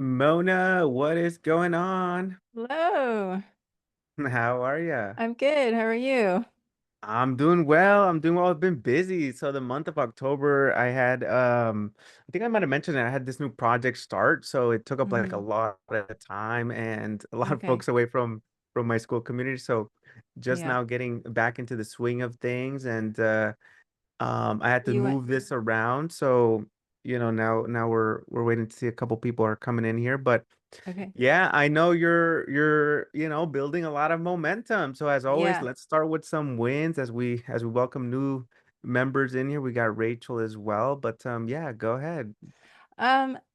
Mona, what is going on? Hello. How are ya? I'm good. How are you? I'm doing well. I'm doing well. I've been busy. So the month of October, I had I think I might have mentioned it. I had this new project start, so it took up like a Hmm. lot of time and a lot of Okay. folks away from my school community. So just Yeah. now getting back into the swing of things and I had to You went. move this around. So, now we're waiting to see a couple people are coming in here, but Okay. yeah, I know you're building a lot of momentum. So as always, Yeah. let's start with some wins as we welcome new members in here. We got Rachel as well, but yeah, go ahead.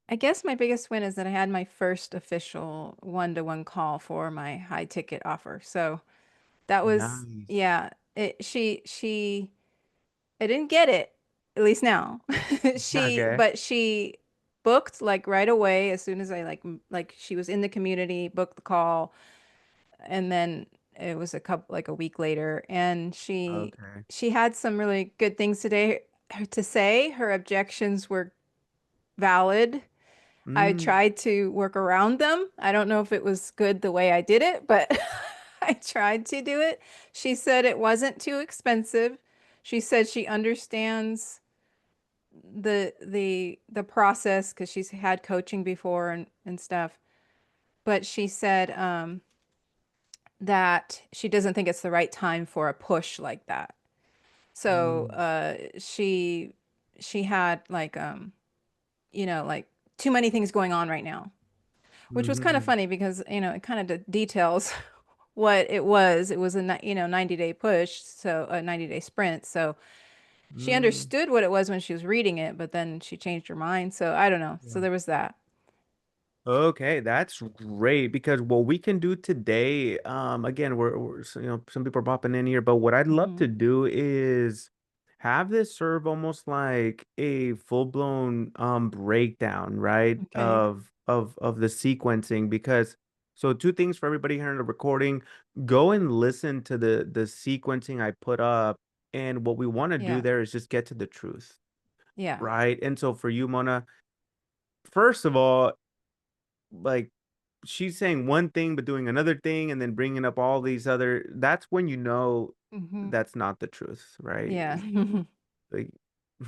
I guess my biggest win is that I had my first official one-to-one call for my high ticket offer. So that was, Nice. yeah, I didn't get it, at least now. Okay. But she booked like right away as soon as like she was in the community, booked the call. And then it was like a week later, and Okay. she had some really good things today to say. Her objections were valid. I Mm, tried to work around them. I don't know if it was good the way I did it, but I tried to do it. She said it wasn't too expensive. She said she understands the process because she's had coaching before and stuff. But she said that she doesn't think it's the right time for a push like that. So mm, she had like too many things going on right now, which was kind of mm, funny because it kind of details what it was. It was a 90-day push, so a 90-day sprint. So she mm. understood what it was when she was reading it, but then she changed her mind. So I don't know. So there was that. Okay, that's great because what we can do today, again, we're so, some people are popping in here, but what I'd love Hmm. to do is have this serve almost like a full-blown breakdown, right? Okay. Of the sequencing because so two things for everybody here in the recording, go and listen to the sequencing I put up, and what we want to do Yeah. there is just get to the truth, Yeah. right? And so for you, Mona, first of all, like she's saying one thing but doing another thing and then bringing up all these other that's when you know Hmm. that's not the truth, right? Yeah. Like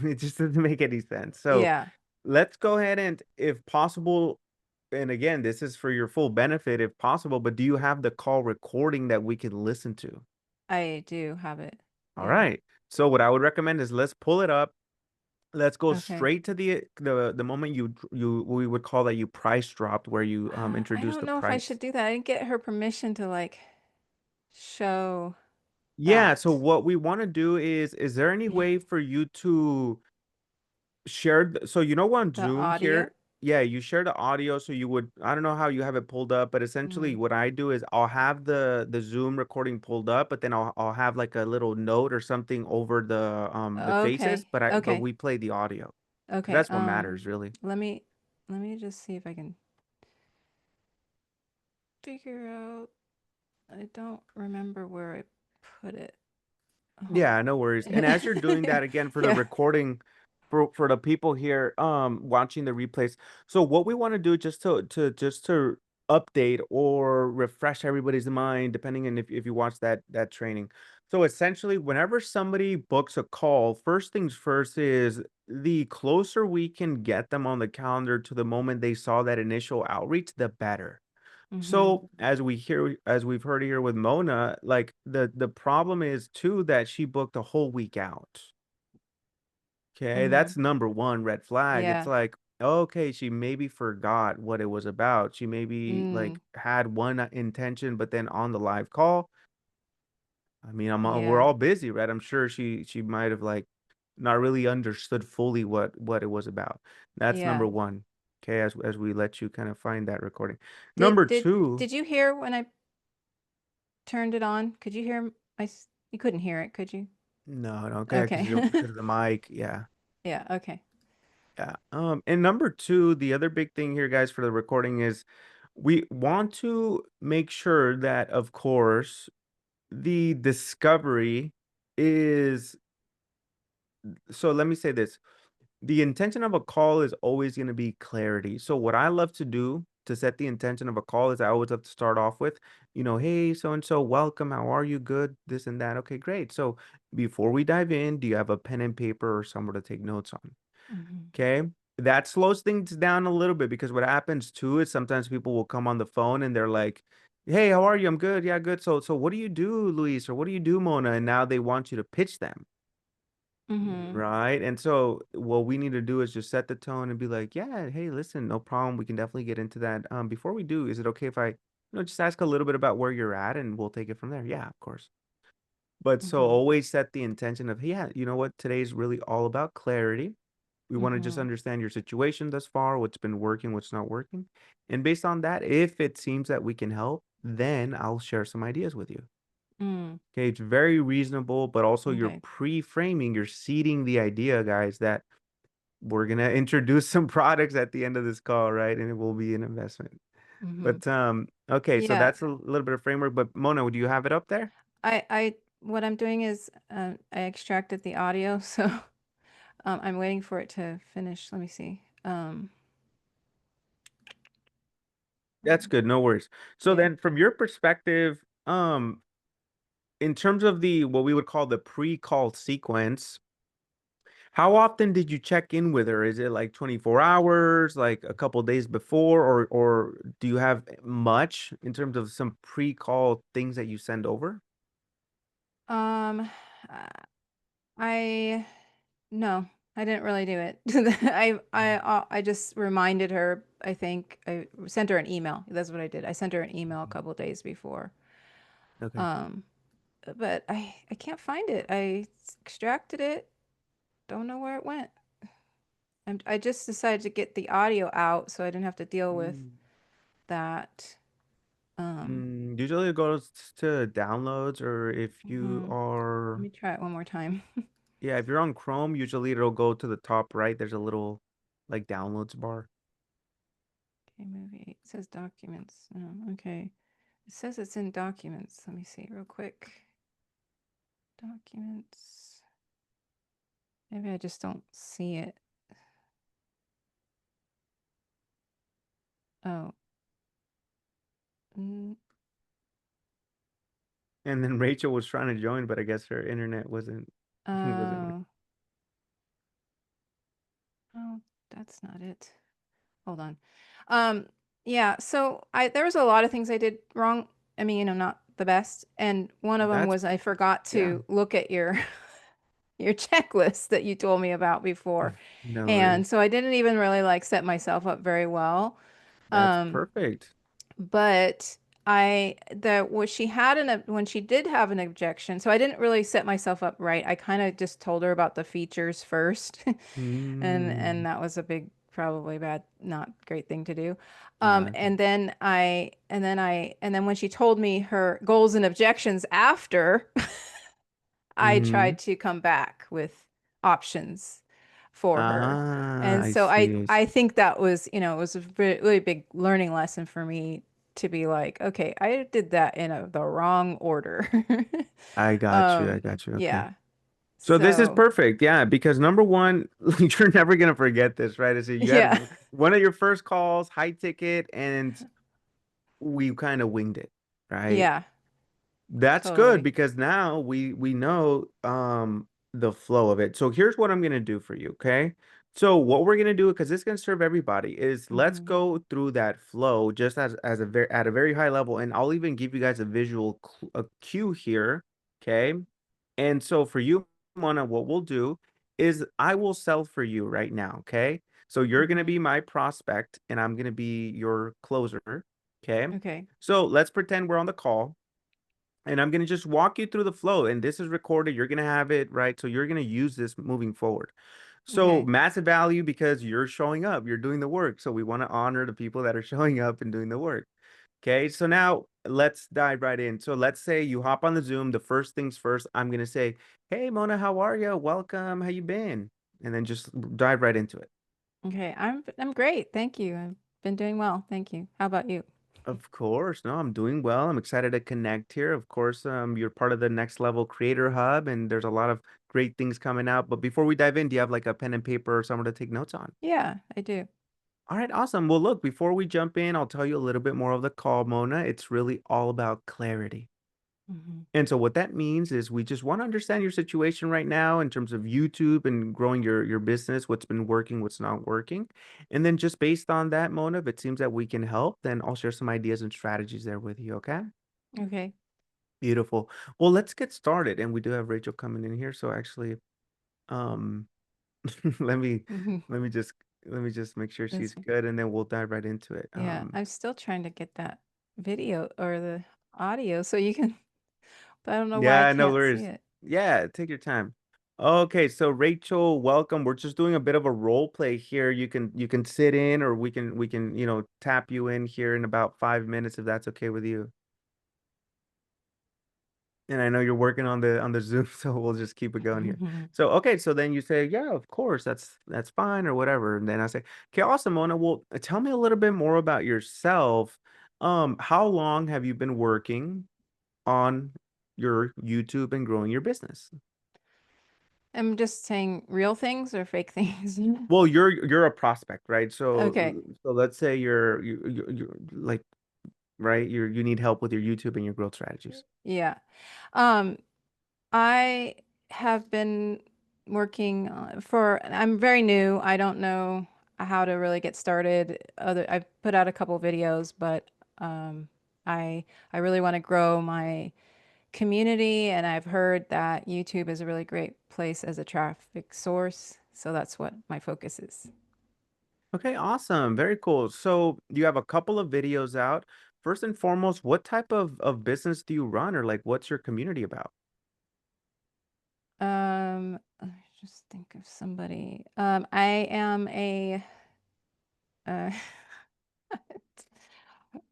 it just doesn't make any sense. So Yeah. let's go ahead and if possible, and again, this is for your full benefit if possible, but do you have the call recording that we can listen to? I do have it. All Yeah. right. So what I would recommend is let's pull it up. Let's go Okay. straight to the moment you we would call that you price dropped where you I introduced don't the know if I price. should do that. I didn't get her permission to like show Yeah, so that. what we want to do is there any Yeah. way for you to share so on The Zoom audio. here? Yeah, you share the audio so you would I don't know how you have it pulled up, but essentially Mm. what I do is I'll have the Zoom recording pulled up, but then I'll have like a little note or something over the faces, Okay. but Okay. we play the audio because Okay. that's what matters really. Let me let me just see if I can figure out. I don't remember where I put it. Hold Yeah, on. no worries. And as you're doing that again for the Yeah. recording for the people here watching the replays. So what we want to do just to update or refresh everybody's mind depending on if you watch that training. So essentially whenever somebody books a call, first things first is the closer we can get them on the calendar to the moment they saw that initial outreach, the better. Mm-hmm. So as we've heard here with Mona, like the problem is too that she booked a whole week out. Okay, Mm-hmm. that's number one red flag. It's Yeah. like, okay, she maybe forgot what it was about. She maybe Mm. like had one intention, but then on the live call, I mean, we're Yeah. all busy, right? I'm sure she might have like not really understood fully what it was about. That's Yeah. number one. Okay, as we let you kind of find that recording. Did Number did two. did you hear when I turned it on? Could you hear you couldn't hear it, could you? No, no, okay, Okay. because of the mic, yeah, Yeah, okay. yeah. And number two, the other big thing here, guys, for the recording is we want to make sure that, of course, the discovery is. So let me say this: The intention of a call is always going to be clarity. So what I love to do to set the intention of a call is I always love to start off with, hey, so and so, welcome. How are you? Good. This and that. Okay, great. So before we dive in, do you have a pen and paper or somewhere to take notes on? Mhm. Okay. That slows things down a little bit because what happens too is sometimes people will come on the phone and they're like, "Hey, how are you? I'm good. Yeah, good. So what do you do, Luis? Or what do you do, Mona?" And now they want you to pitch them. Mhm. Right. And so what we need to do is just set the tone and be like, yeah, hey, listen, no problem. We can definitely get into that. Before we do, is it okay if I, just ask a little bit about where you're at and we'll take it from there? Yeah, of course. But so Mhm. always set the intention of, hey, yeah, you know what? Today's really all about clarity. We want to just Mhm. understand your situation thus far, what's been working, what's not working. And based on that, if it seems that we can help, then I'll share some ideas with you. Mm. Okay, it's very reasonable, but also you're Okay. pre-framing, you're seeding the idea, guys, that we're gonna introduce some products at the end of this call, right? And it will be an investment. Mhm. But okay, so Yeah. that's a little bit of framework. But Mona, do you have it up there? I what I'm doing is I extracted the audio, so I'm waiting for it to finish. Let me see. That's good, no worries. So Yeah. then from your perspective, in terms of the what we would call the pre-call sequence, how often did you check in with her? Is it like 24 hours, like a couple days before, or do you have much in terms of some pre-call things that you send over? Um, uh, I no, I didn't really do it. I just reminded her. I think I sent her an email. That's what I did. I sent her an email a Mhm. couple days before. Okay. Um, but I can't find it. I extracted it. Don't know where it went. I just decided to get the audio out so I didn't have to deal with Mm. that. Um, Usually it goes to downloads, or if you mhm. Let are, me try it one more time. yeah, if you're on Chrome, usually it'll go to the top right. There's a little like downloads bar. Okay, movie. It says documents. Oh, okay. It says it's in documents. Let me see real quick. Documents. Maybe I just don't see it. Oh. Mm, And then Rachel was trying to join, but I guess her internet wasn't working. oh. Oh, that's not it. Hold on. Um, yeah, so I there was a lot of things I did wrong. I mean, not the best. And one of them That's was I forgot yeah, to look at your your checklist that you told me about before. no And worries. so I didn't even really like set myself up very well. That's Um, perfect. but I the what she had when she did have an objection, so I didn't really set myself up right. I kind of just told her about the features first, and Mm, that was a big, probably bad, not great thing to do. okay. And then when she told me her goals and objections after, I Mm-hmm. tried to come back with options for her. Ah, And I so see. I I see. think that was, it was a really big learning lesson for me to be like, okay, I did that in the wrong order. I got you. I got you. Okay. Yeah. So this is So, perfect. Yeah, because number one, you're never gonna forget this, right? I said you had yeah. one of your first calls, high ticket, and we kind of winged it, right? Yeah, That's good totally. because now we know the flow of it. So here's what I'm gonna do for you, okay? So what we're gonna do, because it's gonna serve everybody, is let's Hmm. go through that flow just as a very at a very high level, and I'll even give you guys a visual a cue here, okay? And so for you, Mona, what we'll do is I will sell for you right now, okay? So you're gonna Hmm. be my prospect, and I'm gonna be your closer, okay? Okay. So let's pretend we're on the call and I'm going to just walk you through the flow. And this is recorded. You're going to have it, right? So you're going to use this moving forward. So Okay. massive value because you're showing up, you're doing the work. So we want to honor the people that are showing up and doing the work. Okay. So now let's dive right in. So let's say you hop on the Zoom. The first things first, I'm going to say, hey, Mona, how are you? Welcome. How you been? And then just dive right into it. Okay. I'm great. Thank you. I've been doing well. Thank you. How about you? Of course. No, I'm doing well. I'm excited to connect here. Of course, you're part of the Next Level Creator Hub, and there's a lot of great things coming out. But before we dive in, do you have like a pen and paper or somewhere to take notes on? Yeah, I do. All right, awesome. Well, look, before we jump in, I'll tell you a little bit more of the call, Mona. It's really all about clarity. Mhm. And so what that means is we just want to understand your situation right now in terms of YouTube and growing your business, what's been working, what's not working. And then just based on that, Mona, if it seems that we can help, then I'll share some ideas and strategies there with you, okay? Okay. Beautiful. Well, let's get started. And we do have Rachel coming in here. So actually, um, let me Mhm. let me just let me just make sure That's she's fine. good and then we'll dive right into it. Yeah, I'm still trying to get that video or the audio so you can, but I don't know why I Yeah, no can't see worries. it. Yeah, take your time. Okay, so Rachel, welcome. We're just doing a bit of a role play here. You can sit in or we can, tap you in here in about 5 minutes if that's okay with you. And I know you're working on the Zoom, so we'll just keep it going here. So okay, so then you say, yeah, of course, that's fine or whatever. And then I say, okay, awesome, Mona. Well, tell me a little bit more about yourself. How long have you been working on your YouTube and growing your business? I'm just saying real things or fake things. Well, you're a prospect, right? Okay. So let's say you're like right, you need help with your YouTube and your growth strategies. Yeah. Um, I have been working I'm very new. I don't know how to really get started. I've put out a couple videos, but um, I I really want to grow my community, and I've heard that YouTube is a really great place as a traffic source. So that's what my focus is. Okay, awesome. Very cool. So you have a couple of videos out. First and foremost, what type of business do you run or like what's your community about? Let me just think of somebody. I am a uh,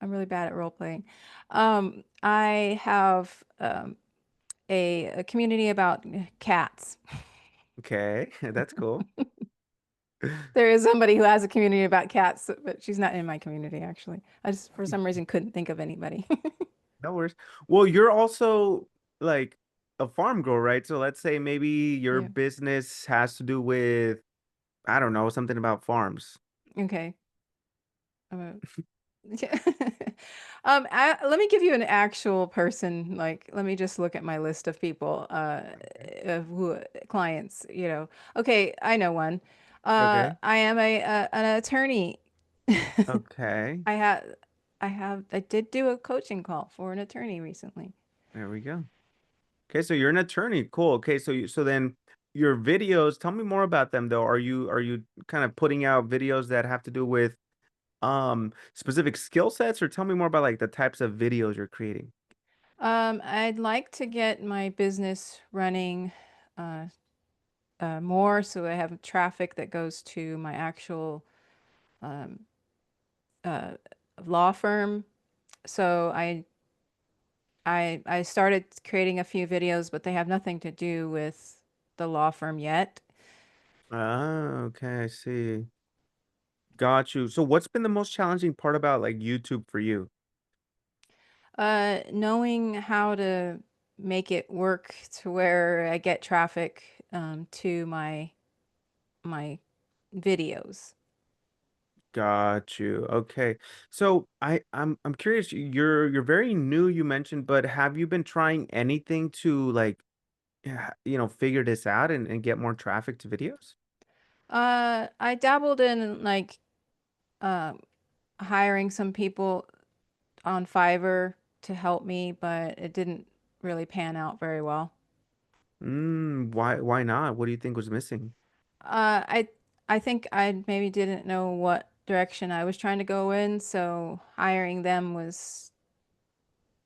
I'm really bad at role playing. I have a community about cats. Okay, that's cool. There is somebody who has a community about cats, but she's not in my community, actually. I just, for some reason, couldn't think of anybody. No worries. Well, you're also like a farm girl, right? So let's say maybe your Yeah. business has to do with, I don't know, something about farms. Okay. I'm Yeah. Let me give you an actual person. Like, let me just look at my list of people, of who clients, Okay, I know one. Okay. I am an attorney. Okay. I had, I did do a coaching call for an attorney recently. There we go. Okay, so you're an attorney. Cool. Okay, so then your videos, tell me more about them though. Are you kind of putting out videos that have to do with specific skill sets or tell me more about like the types of videos you're creating? I'd like to get my business running, uh, more so I have traffic that goes to my actual, um, uh, law firm. So I started creating a few videos, but they have nothing to do with the law firm yet. Ah, okay, I see. Got you. So what's been the most challenging part about like YouTube for you? Knowing how to make it work to where I get traffic to my videos. Got you. Okay. So I'm curious, you're very new, you mentioned, but have you been trying anything to like yeah, figure this out and get more traffic to videos? I dabbled in like um, hiring some people on Fiverr to help me, but it didn't really pan out very well. Why not? What do you think was missing? Uh, I I think I maybe didn't know what direction I was trying to go in, so hiring them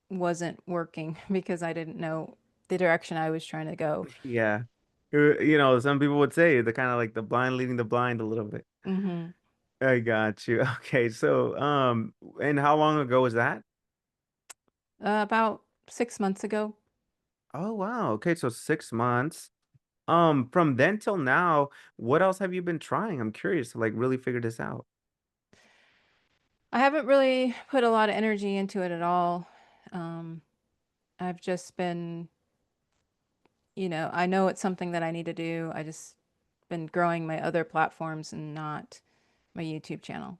wasn't working because I didn't know the direction I was trying to go. Yeah. Some people would say the kind of like the blind leading the blind a little bit. Hmm. I got you. Okay. So, and how long ago was that? About 6 months ago. Oh, wow. Okay. So 6 months. From then till now, what else have you been trying? I'm curious to like really figure this out. I haven't really put a lot of energy into it at all. Um, I've just been, I know it's something that I need to do. I just been growing my other platforms and not my YouTube channel.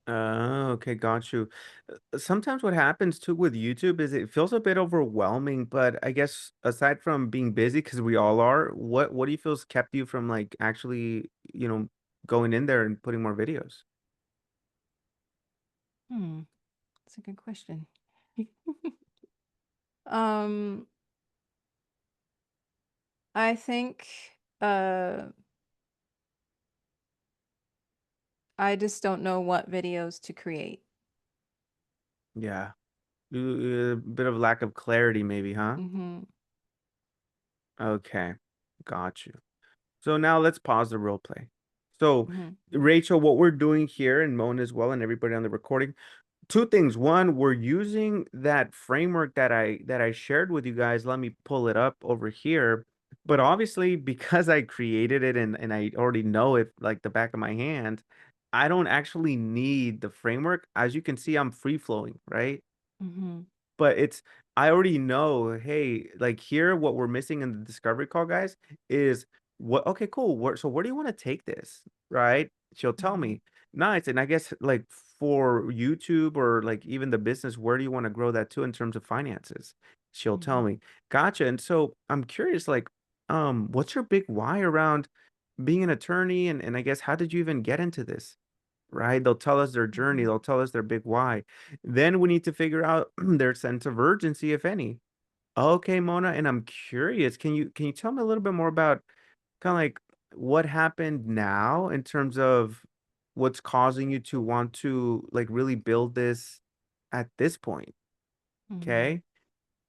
Okay, got you. Sometimes what happens too with YouTube is it feels a bit overwhelming, but I guess aside from being busy, because we all are, what do you feel's kept you from like actually, going in there and putting more videos? Hmm, that's a good question. Um, I think uh I just don't know what videos to create. Yeah. A bit of lack of clarity, maybe, huh? Mm-hmm. Okay, got you. So now let's pause the role play. So, Mm-hmm. Rachel, what we're doing here, and Moan as well, and everybody on the recording, two things. One, we're using that framework that I shared with you guys. Let me pull it up over here. But obviously, because I created it and I already know it like the back of my hand, I don't actually need the framework. As you can see, I'm free flowing, right? Mm-hmm. But I already know, hey, like here, what we're missing in the discovery call, guys, is what, okay, cool. So where do you want to take this? Right? She'll tell Mm-hmm. me. Nice. And I guess like for YouTube or like even the business, where do you want to grow that to in terms of finances? She'll tell Mm-hmm. me. Gotcha. And so I'm curious, like, what's your big why around being an attorney? And I guess how did you even get into this? Right? They'll tell us their journey, Mm-hmm. they'll tell us their big why. Then we need to figure out their sense of urgency, if any. Okay, Mona, and I'm curious, can you tell me a little bit more about kind of like what happened now in terms of what's causing you to want to like really build this at this point? Mm-hmm. Okay.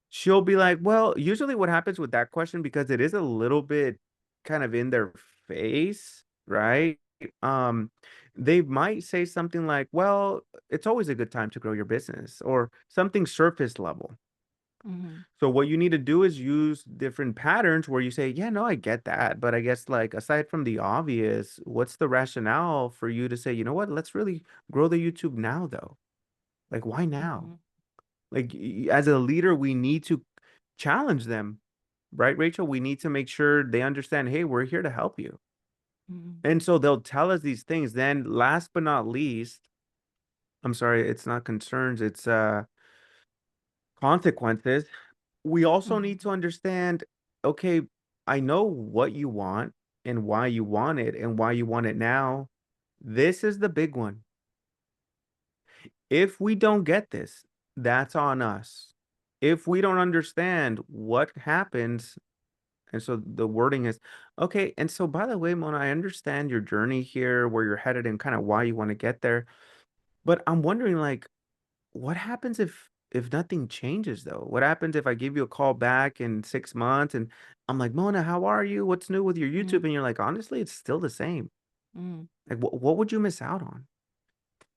She'll be like, "Well, usually what happens with that question, because it is a little bit kind of in their face, right? Um, they might say something like, "Well, it's always a good time to grow your business," or something surface level. Mm-hmm. So what you need to do is use different patterns where you say, "Yeah, no, I get that, but I guess like aside from the obvious, what's the rationale for you to say, you know what, let's really grow the YouTube now though? Like, why now?" Mm-hmm. Like as a leader, we need to challenge them, right, Rachel? We need to make sure they understand, hey, we're here to help you. Mm-hmm. And so they'll tell us these things. Then last but not least, I'm sorry, it's not concerns, it's consequences. We also Mm-hmm. need to understand, okay, I know what you want and why you want it and why you want it now. This is the big one. If we don't get this, that's on us. If we don't understand what happens. And so the wording is, okay. And so, by the way, Mona, I understand your journey here, where you're headed, and kind of why you want to get there. But I'm wondering, like, what happens if nothing changes, though? What happens if I give you a call back in 6 months and I'm like, Mona, how are you? What's new with your Mm-hmm. YouTube? And you're like, honestly, it's still the same. Mm-hmm. Like, what would you miss out on?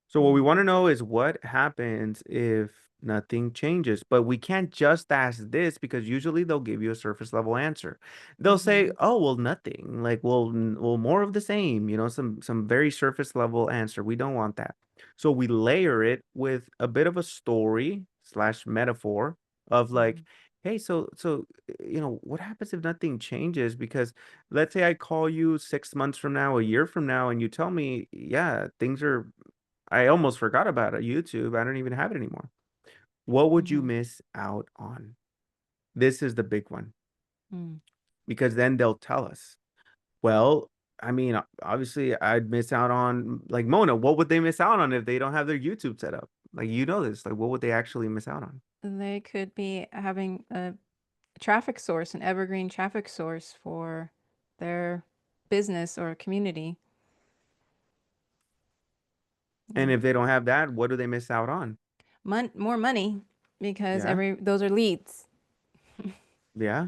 So what we want Mm-hmm. to know is what happens if nothing changes. But we can't just ask this, because usually they'll give you a surface level answer. They'll say, Mm-hmm. "Oh, well, nothing." Like, well, well, more of the same. Some very surface level answer. We don't want that. So we layer it with a bit of a story slash metaphor of Mm-hmm. like, hey, what happens if nothing changes? Because let's say I call you 6 months from now, a year from now, and you tell me, yeah, things are, I almost forgot about it. YouTube. I don't even have it anymore. What would you Mm-hmm. miss out on? This is the big one, Mm-hmm. because then they'll tell us. Well, I mean, obviously, I'd miss out on like Mona. What would they miss out on if they don't have their YouTube set up? Like, you know this. Like, what would they actually miss out on? They could be having a traffic source, an evergreen traffic source for their business or community. And Yeah. if they don't have that, what do they miss out on? More money because Yeah, those are leads. yeah.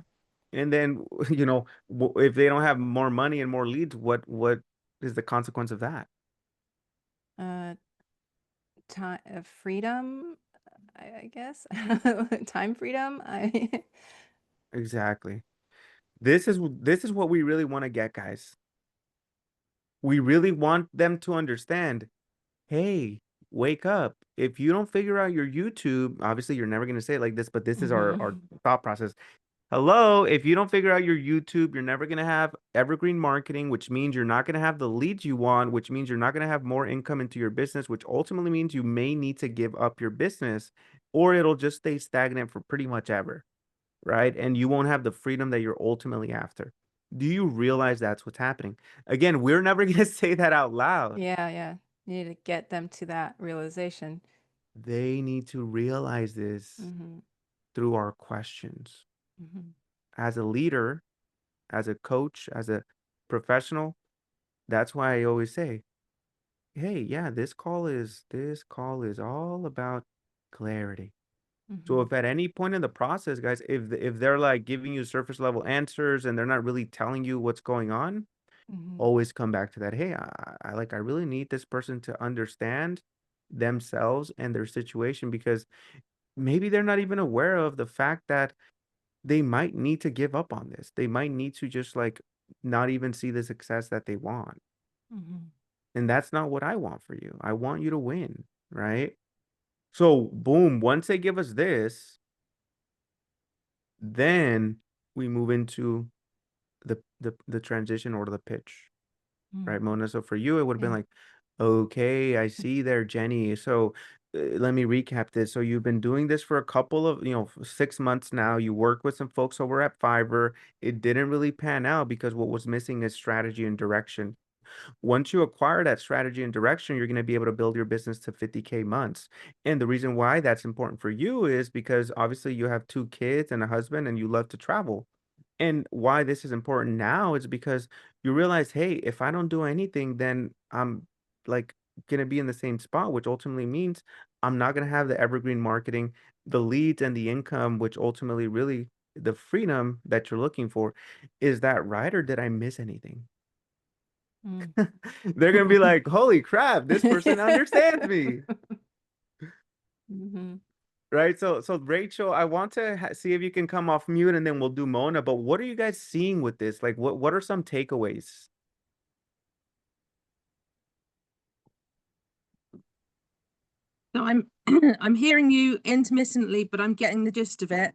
And then, if they don't have more money and more leads, what is the consequence of that? Uh, time freedom, I guess. Time freedom. I Exactly. This is what we really want to get, guys. We really want them to understand, hey, wake up. If you don't figure out your YouTube, obviously you're never going to say it like this, but this is our hmm thought process. Hello, if you don't figure out your YouTube, you're never going to have evergreen marketing, which means you're not going to have the leads you want, which means you're not going to have more income into your business, which ultimately means you may need to give up your business or it'll just stay stagnant for pretty much ever, right? And you won't have the freedom that you're ultimately after. Do you realize that's what's happening? Again, we're never going to say that out loud. Yeah, yeah. You need to get them to that realization. They need to realize this Hmm. through our questions. Hmm. As a leader, as a coach, as a professional, that's why I always say, hey, yeah, this call is all about clarity. So Hmm. if at any point in the process, guys, if they're like giving you surface level answers and they're not really telling you what's going on, Hmm. always come back to that. Hey, I really need this person to understand themselves and their situation because maybe they're not even aware of the fact that they might need to give up on this. They might need to just like not even see the success that they want. Hmm. And that's not what I want for you. I want you to win, right? So, boom, once they give us this, then we move into the transition or the pitch, right, Hmm. Mona? So for you, it would have been Yeah. like, okay, I see there, Jenny. So let me recap this. So you've been doing this for a couple of, 6 months now. You worked with some folks over at Fiverr. It didn't really pan out because what was missing is strategy and direction. Once you acquire that strategy and direction, you're going to be able to build your business to 50K months. And the reason why that's important for you is because obviously you have two kids and a husband and you love to travel. And why this is important now is because you realize, hey, if I don't do anything, then I'm like going to be in the same spot, which ultimately means I'm not going to have the evergreen marketing, the leads and the income, which ultimately really the freedom that you're looking for. Is that right? Or did I miss anything? Mm. They're gonna be like, holy crap, this person understands me. Hmm. Right. So Rachel, I want to see if you can come off mute and then we'll do Mona. But what are you guys seeing with this? Like, what are some takeaways? So I'm I'm hearing you intermittently, but I'm getting the gist of it.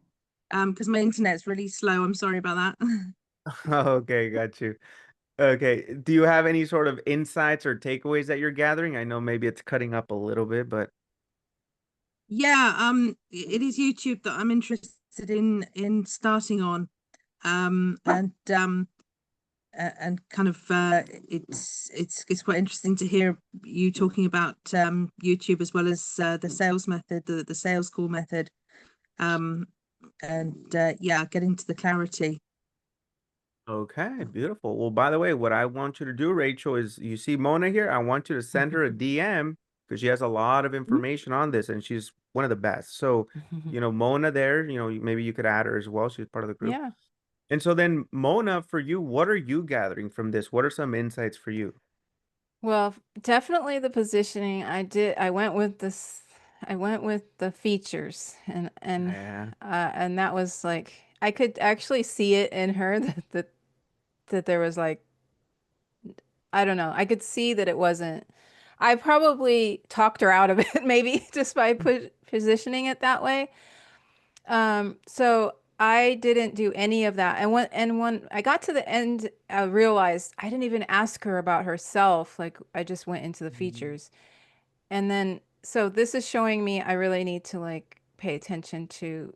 Because my internet's really slow. I'm sorry about that. Okay, got you. Okay. Do you have any sort of insights or takeaways that you're gathering? I know maybe it's cutting up a little bit, but Yeah, it is YouTube that I'm interested in starting on. And kind of it's quite interesting to hear you talking about YouTube as well as the sales method, the sales call method. Um, and yeah, getting to the clarity. okay, beautiful. Well, by the way, what I want you to do, Rachel, is you see Mona here. I want you to send her a DM because she has a lot of information on this and she's one of the best. So, Mona there, maybe you could add her as well. She's part of the group. Yeah. And so then, Mona, for you, what are you gathering from this? What are some insights for you? Well, definitely the positioning. I went with this. I went with the features, Yeah. and that was like I could actually see it in her that there was like I don't know. I could see that it wasn't. I probably talked her out of it, maybe just by positioning it that way. So I didn't do any of that. And when I got to the end, I realized I didn't even ask her about herself. Like I just went into the Mhm. features. And then so this is showing me I really need to like pay attention to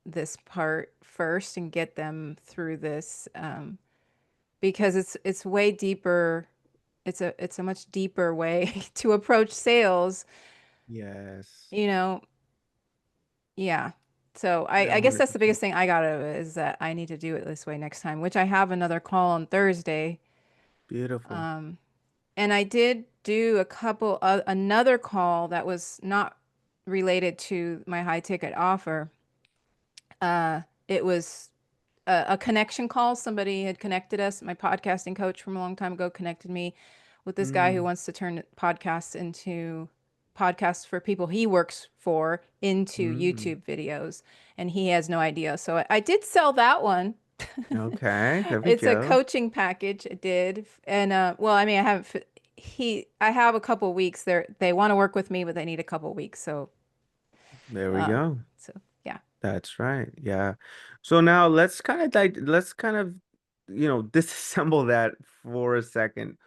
this part first and get them through this because it's way deeper. It's a much deeper way to approach sales, Yes. you know. Yeah. So I guess that's the 100%. biggest thing I got out of it is that I need to do it this way next time, which I have another call on Thursday. Beautiful. And I did do another call that was not related to my high ticket offer. It was a connection call. Somebody had connected us. My podcasting coach from a long time ago connected me with this guy who Mm, wants to turn podcasts for people he works for into mm. YouTube videos, and he has no idea. So I did sell that one. Okay, there we It's a go. coaching package. It did, and well, I mean, I have a couple weeks. They want to work with me, but they need a couple weeks. So There we go. so yeah. That's right. Yeah. So now let's kind of, disassemble that for a second.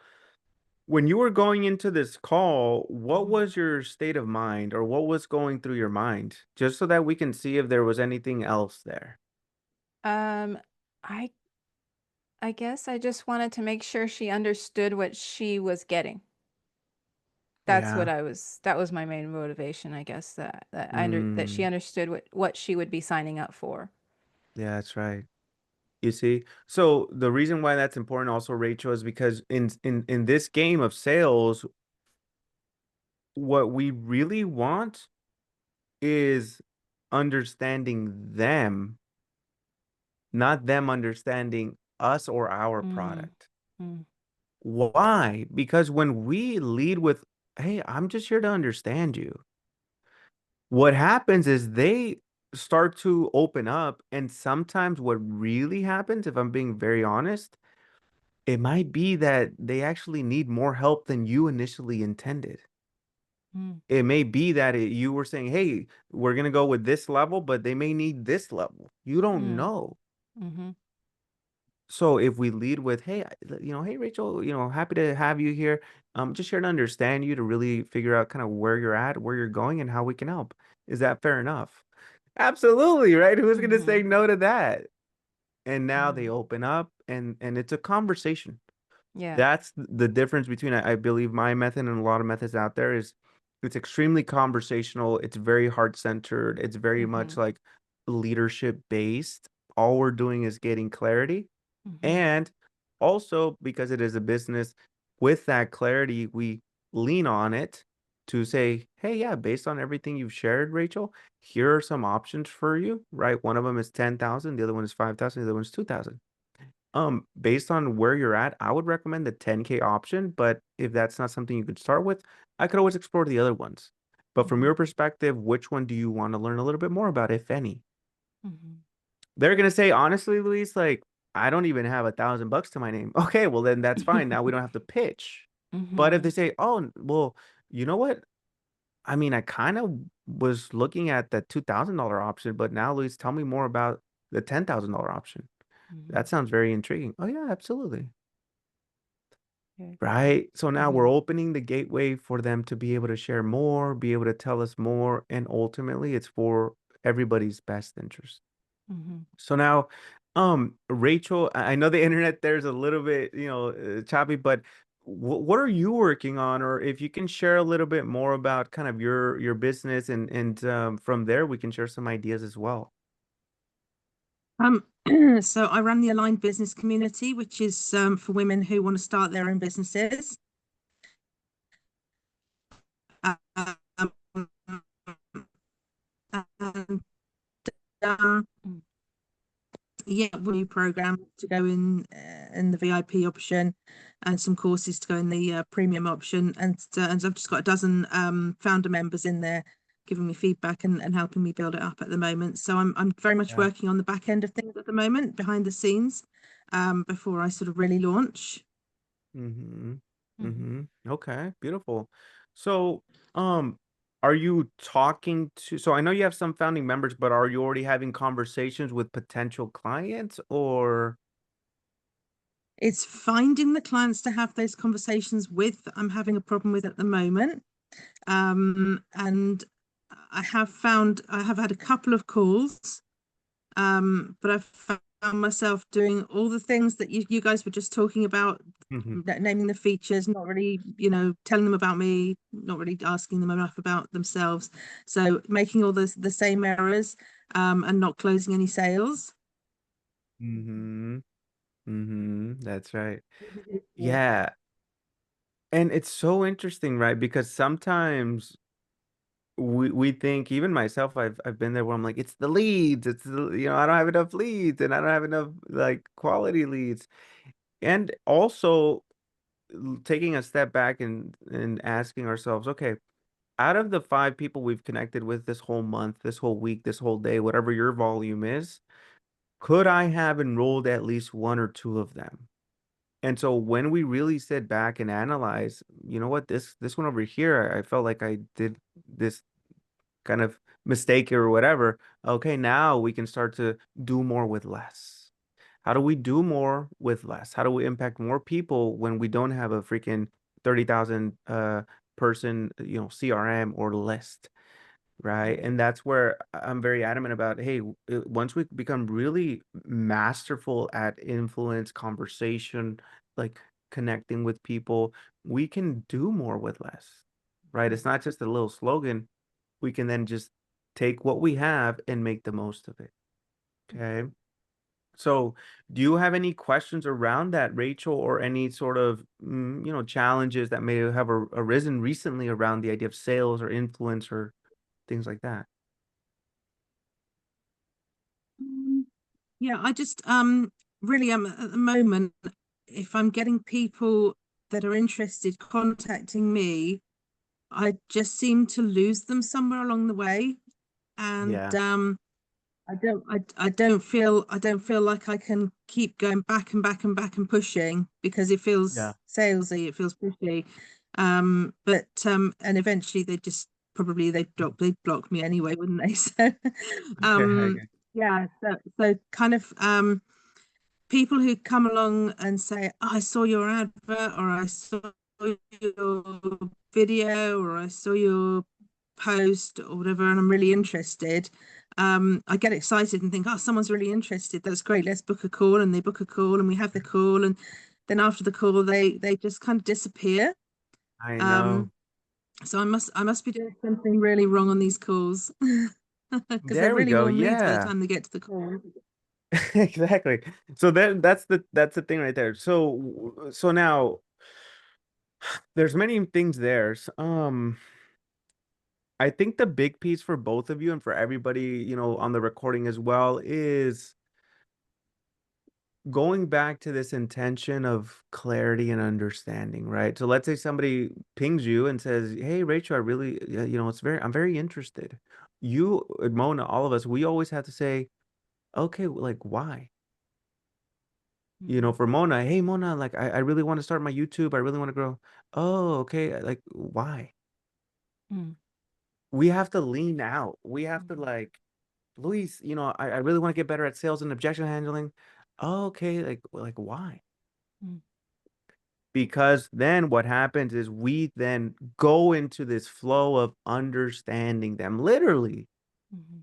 When you were going into this call, what Mhm. was your state of mind or what was going through your mind? Just so that we can see if there was anything else there. Um, I I guess I just wanted to make sure she understood what she was getting. Yeah. That was my main motivation, I guess, that she Mm, understood what she would be signing up for. yeah, that's right. You see? So the reason why that's important also, Rachel, is because in this game of sales, what we really want is understanding them, not them understanding us or our Mm, product. mm, Why? Because when we lead with, hey, I'm just here to understand you, what happens is they start to open up. And sometimes what really happens, if I'm being very honest, it might be that they actually need more help than you initially intended. mm, It may be that you were saying, hey, we're going to go with this level, but they may need this level. You don't mm, know. mhm, So if we lead with, hey, hey, Rachel, happy to have you here. Just here to understand you to really figure out kind of where you're at, where you're going, and how we can help. Is that fair enough? Absolutely, right? Who's going to say mhm, no to that? And now they mhm. open up and it's a conversation. Yeah. That's the difference between, I believe, my method and a lot of methods out there is it's extremely conversational. It's very heart-centered. It's very much Mhm, like leadership based. All we're doing is getting clarity. mhm, And also, because it is a business, with that clarity, we lean on it to say, hey, yeah, based on everything you've shared, Rachel, here are some options for you, right? One of them is 10,000, the other one is 5,000, the other one is 2,000. Based on where you're at, I would recommend the 10K option, but if that's not something you could start with, I could always explore the other ones. But from mhm, your perspective, which one do you want to learn a little bit more about, if any? mhm, They're gonna say, honestly, Luis, like, I don't even have $1,000 to my name. Okay, well then that's fine. Now we don't have to pitch. But if they mhm, say, oh, well, you know what? I mean, I kind of was looking at the $2,000 option, but now, Luis, tell me more about the $10,000 option. That mhm. sounds very intriguing. Oh yeah, absolutely. Good. Right. So now we're Mhm, opening the gateway for them to be able to share more, be able to tell us more, and ultimately it's for everybody's best interest. mhm. So now, Rachel, I know the internet there's a little bit, choppy, but what are you working on? Or if you can share a little bit more about kind of your business, and from there we can share some ideas as well. Um, so I run the Aligned Business Community, which is for women who want to start their own businesses. Um, and Mm, yeah, new program to go in the VIP option, and some courses to go in the premium option, and I've just got a dozen founder members in there giving me feedback and helping me build it up at the moment. So I'm very much Yeah. working on the back end of things at the moment, behind the scenes, before I sort of really launch. Mm-hmm. mhm. Mm-hmm. Okay, beautiful. So, um, are you talking to, so I know you have some founding members, but are you already having conversations with potential clients or? It's finding the clients to have those conversations with that I'm having a problem with at the moment. And I have had a couple of calls, but I've found myself doing all the things that you guys were just talking about, Mhm. naming the features, not really, telling them about me, not really asking them enough about themselves. So making all the same errors, and not closing any sales. Mm-hmm. Mm-hmm. That's right. Yeah. Yeah. And it's so interesting, right? Because sometimes we think, even myself, I've been there where I'm like, it's the leads, I don't have enough leads and I don't have enough like quality leads. And also taking a step back and asking ourselves, okay, out of the 5 people we've connected with this whole month, this whole week, this whole day, whatever your volume is, could I have enrolled at least one or two of them? And so when we really sit back and analyze, you know what, this one over here, I felt like I did this kind of mistake or whatever. Okay, now we can start to do more with less. How do we do more with less? How do we impact more people when we don't have a freaking 30,000 person, CRM or list? Right. Mm. And that's where I'm very adamant about, hey, once we become really masterful at influence, conversation, like connecting with people, we can do more with less. Right. Mm. It's not just a little slogan. We can then just take what we have and make the most of it. Okay. So, do you have any questions around that, Rachel, or any sort of, challenges that may have arisen recently around the idea of sales or influence or things like that? Mm, Yeah, I just really am at the moment, if I'm getting people that are interested contacting me, I just seem to lose them somewhere along the way. And Yeah. I don't feel like I can keep going back and back and back and pushing because it Yeah. feels salesy, it feels pushy. But and eventually they'd block me anyway, wouldn't they? So um Okay. yeah, so kind of people who come along and say, oh, I saw your advert, or I saw your video, or I saw your post, or whatever, and I'm really interested. I get excited and think, oh, someone's really interested. That's great. Let's book a call. And they book a call, and we have the call. And then after the call, they just kind of disappear. I Um, know. so I must be doing something really wrong on these calls because they're There we really go. warm leads by the Yeah. time they get to the call. Exactly. So then that's the thing right there. So now there's many things there. I think the big piece for both of you and for everybody, on the recording as well is going back to this intention of clarity and understanding, right? So let's say somebody pings you and says, "Hey, Rachel, I really, I'm very interested." You, Mona, all of us, we always have to say, "Okay, like why?" Mhm. For Mona, "Hey, Mona, like I really want to start my YouTube. I really want to grow." "Oh, okay. Like why?" Mm. We have to lean out. We have to Mhm. like, Luis, I really want to get better at sales and objection handling. "Oh, okay, like why?" Mm. Because then what happens is we then go into this flow of understanding them literally. Mhm.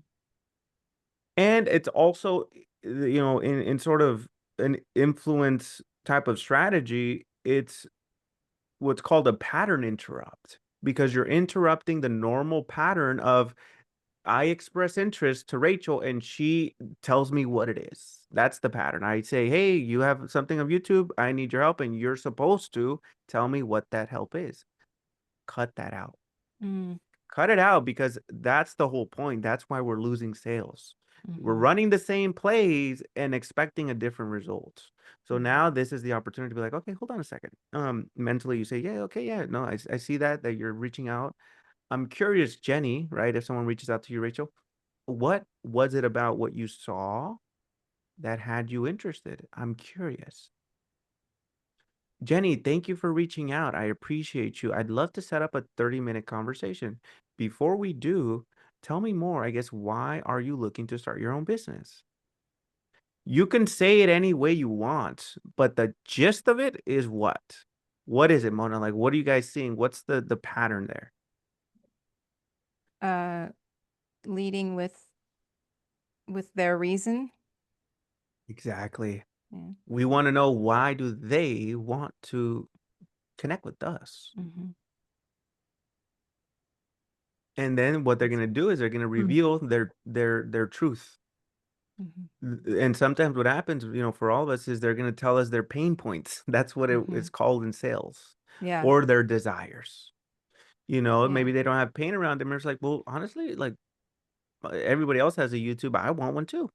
And it's also, in sort of an influence type of strategy, it's what's called a pattern interrupt because you're interrupting the normal pattern of I express interest to Rachel and she tells me what it is. That's the pattern. I say, "Hey, you have something on YouTube. I need your help." And you're supposed to tell me what that help is. Cut that out. Mm. Cut it out because that's the whole point. That's why we're losing sales. We're Mhm. running the same plays and expecting a different result. So Mhm. now this is the opportunity to be like, okay, hold on a second. Mentally you say, yeah, okay, yeah, no, I see that you're reaching out. I'm curious, Jenny, right? If someone reaches out to you, Rachel, what was it about what you saw that had you interested? I'm curious. Jenny, thank you for reaching out. I appreciate you. I'd love to set up a 30-minute conversation. Before we do, tell me more. I guess, why are you looking to start your own business? You can say it any way you want, but the gist of it is what? What is it, Mona? Like, what are you guys seeing? What's the pattern there? Uh, Leading with their reason. Exactly. Yeah. We want to know, why do they want to connect with us? Mhm. And then what they're That's gonna good. do is they're gonna Mm, reveal their truth. Mhm. And sometimes what happens, for all of us is they're going to tell us their pain points. That's what it's Mhm. called in sales, Yeah. or their desires. Yeah. Maybe they don't have pain around them. It's like, well, honestly, like everybody else has a YouTube. I want one too.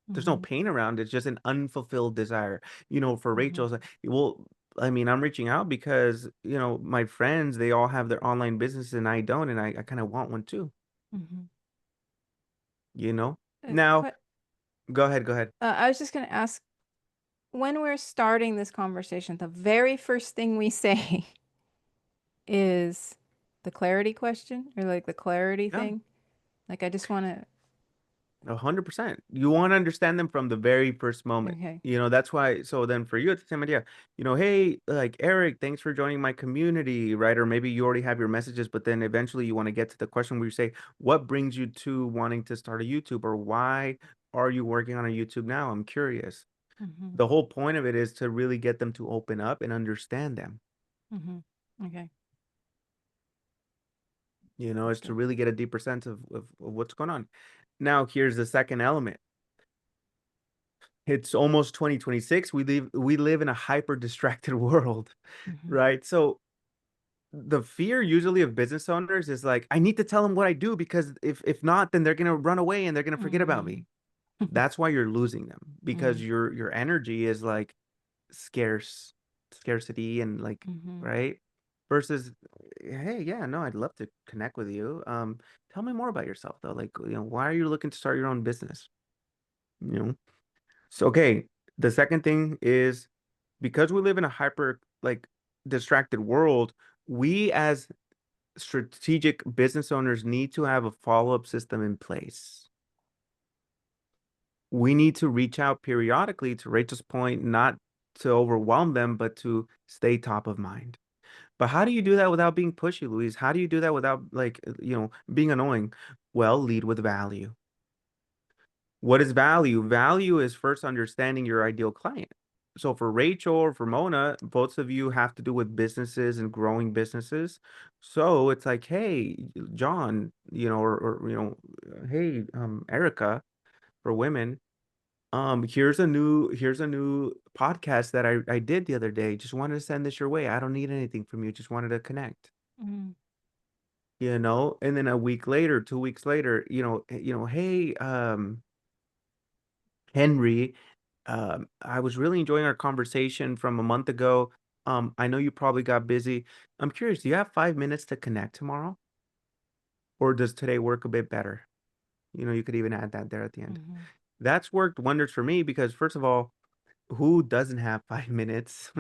There's no Mhm. pain around it. It's just an unfulfilled desire. For Rachel, Mhm. it's like, well, I mean, I'm reaching out because, my friends, they all have their online business and I don't. And I kind of want one too, Mhm. you know? Now, But go ahead. Go ahead. I was just going to ask, when we're starting this conversation, the very first thing we say is the clarity question, or like the clarity Yeah. thing. Like I just want to. 100%. You want to understand them from the very first moment. Okay. That's why. So then for you, it's the same idea. Hey, like Eric, thanks for joining my community, right? Or maybe you already have your messages, but then eventually you want to get to the question where you say, what brings you to wanting to start a YouTube, or why are you working on a YouTube now? I'm curious. Mm-hmm. The whole point of it is to really get them to open up and understand them. Mm-hmm. Okay. Is to Good. really get a deeper sense of what's going on. Now, here's the second element. It's almost 2026. We live in a hyper distracted world, Mm-hmm. right? So the fear usually of business owners is like, I need to tell them what I do, because if not, then they're gonna run away and they're gonna forget about Mm-hmm. me. That's why you're losing them, because Mm-hmm. your energy is like scarcity and like, Mm-hmm. right? Versus, hey, yeah, no, I'd love to connect with you. Tell me more about yourself though. Like, why are you looking to start your own business? You know? So, okay, the second thing is, because we live in a hyper like distracted world, we as strategic business owners need to have a follow-up system in place. We need to reach out periodically, to Rachel's point, not to overwhelm them, but to stay top of mind. But how do you do that without being pushy, Louise? How do you do that without like, being annoying? Well, lead with value. What is value? Value is first understanding your ideal client. So for Rachel or for Mona, both of you have to do with businesses and growing businesses. So it's like, hey, John, hey, Erica, for women, here's a new podcast that I did the other day. Just wanted to send this your way. I don't need anything from you. Just wanted to connect. Mm-hmm. And then a week later, 2 weeks later, hey, Henry, I was really enjoying our conversation from a month ago. I know you probably got busy. I'm curious, do you have 5 minutes to connect tomorrow? Or does today work a bit better? You could even add that there at the end. Mm-hmm. That's worked wonders for me because, first of all, who doesn't have 5 minutes?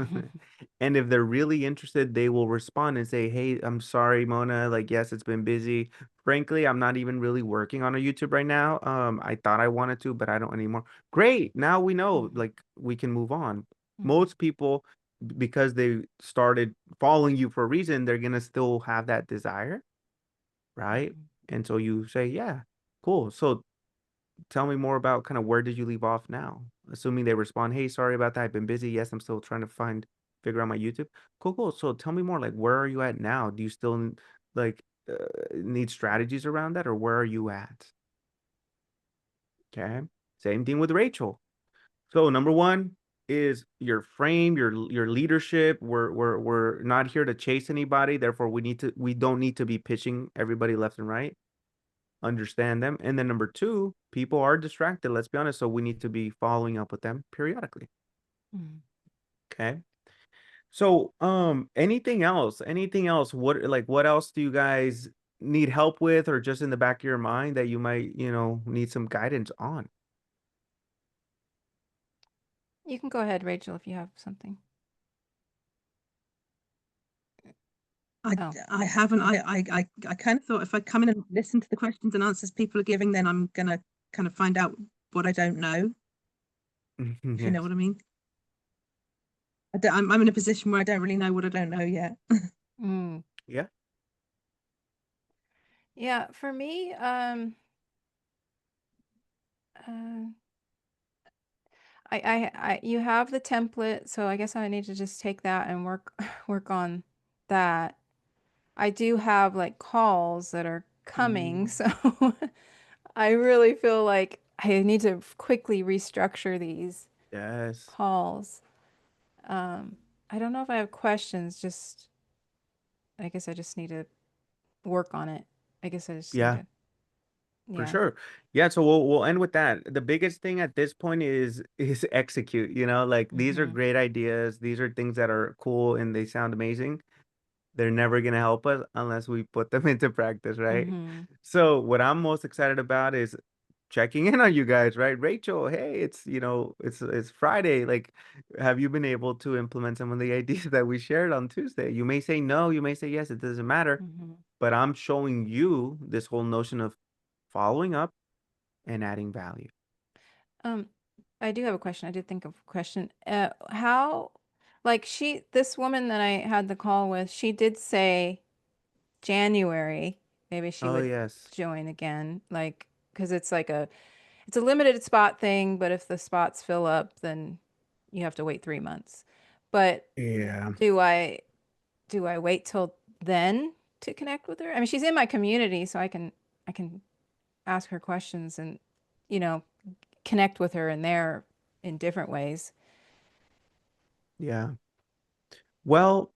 And if they're really interested, they will respond and say, hey, I'm sorry, Mona. Like, yes, it's been busy. Frankly, I'm not even really working on a YouTube right now. I thought I wanted to, but I don't anymore. Great. Now we know, Mm-hmm. like, we can move on. Mm-hmm. Most people, because they started following you for a reason, they're gonna still have that desire, right? Mm-hmm. And so you say, yeah, cool. So tell me more about kind of where did you leave off now? Assuming they respond, hey, sorry about that. I've been busy. Yes, I'm still trying to figure out my YouTube. Cool, cool. So tell me more. Like, where are you at now? Do you still like need strategies around that, or where are you at? Okay. Same thing with Rachel. So number one is your frame, your leadership. We're not here to chase anybody. Therefore, we don't need to be pitching everybody left and right. Understand them. And then number two, people are distracted, let's be honest. So we need to be following up with them periodically. Mm-hmm. Okay. So anything else? What else do you guys need help with, or just in the back of your mind that you might, need some guidance on? You can go ahead, Rachel, if you have something. I Oh. I haven't. I kind of thought if I come in and listen to the questions and answers people are giving, then I'm gonna kind of find out what I don't know, if you know Yes. what I mean. I'm in a position where I don't really know what I don't know yet. Mm. Yeah. Yeah, for me, uh, you have the template, so I guess I need to just take that and work on that. I do have like calls that are coming, Mm, so I really feel like I need to quickly restructure these yes. calls. Um, I don't know if I have questions, just I guess I just need to work on it. I guess I just need Yeah. to, For yeah. sure. Yeah, so we'll end with that. The biggest thing at this point is execute, like these are Mm-hmm. great ideas. These are things that are cool and they sound amazing. They're never gonna help us unless we put them into practice, right? Mm-hmm. So what I'm most excited about is checking in on you guys, right? Rachel, hey, it's Friday. Like, have you been able to implement some of the ideas that we shared on Tuesday? You may say no, you may say yes, it doesn't matter, Mm-hmm. but I'm showing you this whole notion of following up, and adding value. Um, I do have a question. I did think of a question. How, like this woman that I had the call with, she did say January, maybe she Oh, would yes. join again, like, because it's a limited spot thing, but if the spots fill up, then you have to wait 3 months. But Yeah. do I do I wait till then to connect with her? I mean, she's in my community, so I can ask her questions and, you know, connect with her in there in different ways. Yeah. Well,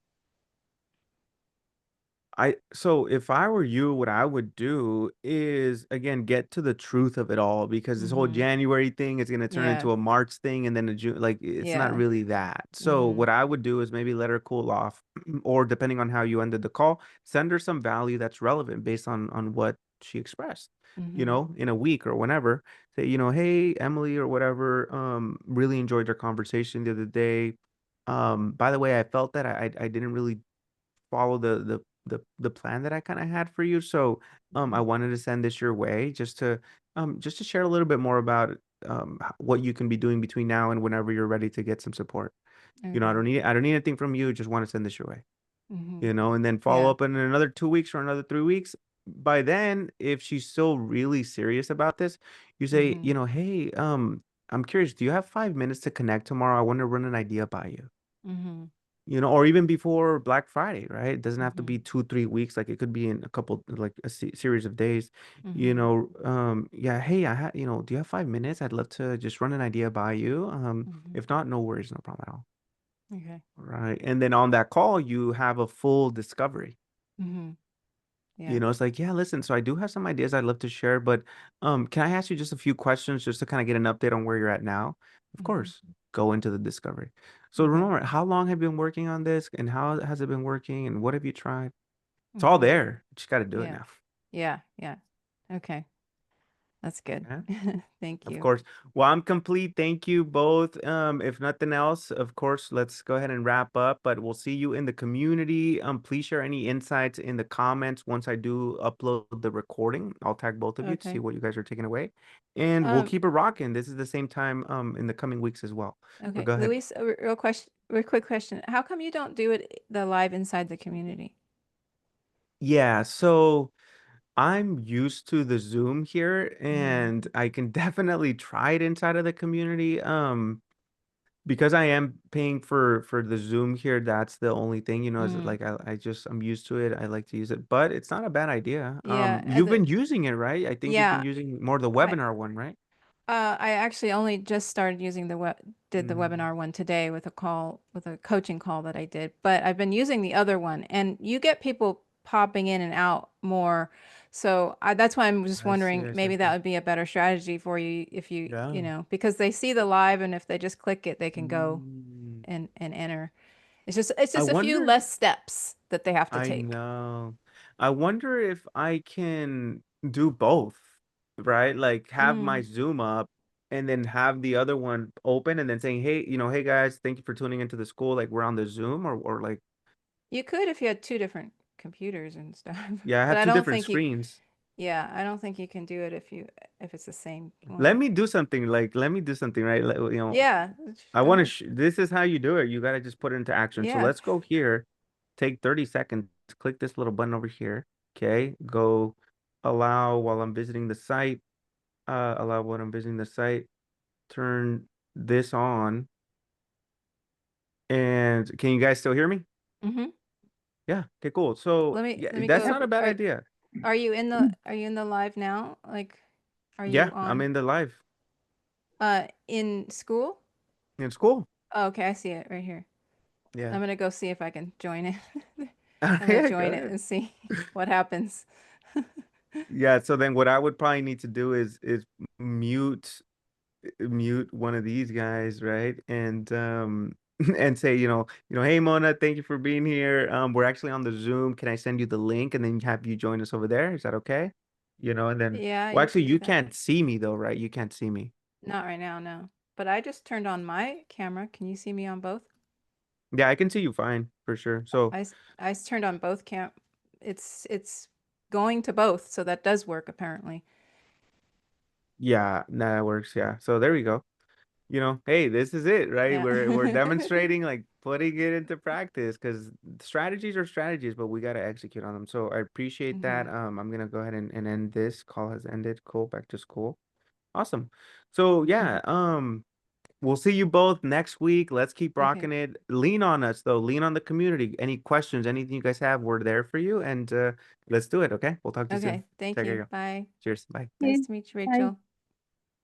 so if I were you, what I would do is again get to the truth of it all, because this whole Mm-hmm. January thing is going to turn Yeah. into a March thing and then a June. Like, it's not Yeah. really that. So Mm-hmm. what I would do is maybe let her cool off, or depending on how you ended the call, send her some value that's relevant based on what she expressed. Mm-hmm. In a week or whenever, say, hey, Emily or whatever, really enjoyed our conversation the other day. By the way, I felt that I didn't really follow the plan that I kind of had for you. So I Mm-hmm. wanted to send this your way just to share a little bit more about what you can be doing between now and whenever you're ready to get some support. Okay. I don't need anything from you. Just want to send this your way. Mm-hmm. And then follow Yeah. up in another 2 weeks or another 3 weeks. By then, if she's still really serious about this, you say, Mm-hmm. hey, I'm curious, do you have 5 minutes to connect tomorrow? I want to run an idea by you. Mm-hmm. Or even before Black Friday, right? It doesn't have to Mm-hmm. be 2, 3 weeks. Like, it could be in a couple, like a series of days. Mm-hmm. Yeah. Hey, do you have 5 minutes? I'd love to just run an idea by you. Mm-hmm. If not, no worries, no problem at all. Okay. Right. And then on that call, you have a full discovery. Mm-hmm. Yeah. It's like, yeah, listen, so I do have some ideas I'd love to share, but can I ask you just a few questions just to kind of get an update on where you're at now? Of Mm-hmm. course, go into the discovery. So Okay. remember, how long have you been working on this, and how has it been working, and what have you tried? It's all Mm-hmm. there. You just got to do it Yeah. now. Yeah. Yeah. Okay. That's good. Yeah. Thank Of you. course. Well, I'm complete. Thank you both. If nothing else, of course, let's go ahead and wrap up, but we'll see you in the community. Please share any insights in the comments once I do upload the recording. I'll tag both of you to see Okay. what you guys are taking away. And we'll Um, keep it rocking. This is the same time in the coming weeks as well. But okay. go ahead. Luis, real quick question. How come you don't do it the live inside the community? Yeah, so I'm used to the Zoom here, Mm-hmm. and I can definitely try it inside of the community. Because I am paying for the Zoom here, that's the only thing, is Mm. like I'm used to it. I like to use it, but it's not a bad idea. Yeah. You've been using it, right? I think you've been Yeah. using more the I webinar one, right? I actually only just started using did the Mm, webinar one today with a coaching call that I did, but I've been using the other one, and you get people popping in and out more. So that's why I'm just I see, wondering, I see, I maybe that see. would be a better strategy for you if you Yeah. know, because they see the live, and if they just click it, they can go Mm. and enter. It's I just a few wonder. less steps that they have to I take. know. I wonder if I can do both, right? Like, have my Mm. Zoom up and then have the other one open and then saying, hey, hey guys, thank you for tuning into the school. Like, we're on the Zoom, or like, You could if you had two different computers and stuff, yeah, I but have I two don't different think you. screens. Yeah, I don't think you can do it if it's the same Let one. me do something. Like, let me do something, right? Yeah. I want to. Okay. This is how you do it. You got to just put it into action. So Yeah. let's go here. Take 30 seconds. Click this little button over here. Okay. Go allow while I'm visiting the site. Allow when I'm visiting the site. Turn this on. And can you guys still hear me? Mm-hmm. Yeah. Okay. Cool. So yeah, Let me that's go. not a bad idea. Are you in the live now? Like, are you Yeah, I'm on in the live. in school? In school. Oh, okay, I see it right here. Yeah. I'm gonna go see if I can join it. I'm gonna Yeah. Go join it ahead. and see what happens. Yeah. So then what I would probably need to do is mute mute one of these guys, right? And and say, hey Mona, thank you for being here. We're actually on the Zoom. Can I send you the link and then have you join us over there? Is that okay? And then, Yeah, well, you actually can do you that. can't see me though, right? You can't see me. Not right now, no. But I just turned on my camera. Can you see me on both? Yeah, I can see you fine for sure. So Turned on both cam. It's going to both, so that does work apparently. Yeah, that works. Yeah. So there we go. You know, hey, this is it, right? Yeah. We're demonstrating, like putting it into practice, because strategies are strategies, but we got to execute on them. So I appreciate that. Mhm. I'm gonna go ahead and end this. Call has ended. Cool. Back to school. Awesome. So yeah, we'll see you both next week. Let's keep Okay. rocking it. Lean on us though. Lean on the community. Any questions, anything you guys have, we're there for you. And let's do it. Okay. We'll talk to you soon. Okay. Thank Take care. you. Girl. Bye. Cheers. Bye. Nice Yeah. to meet you, Bye. Rachel.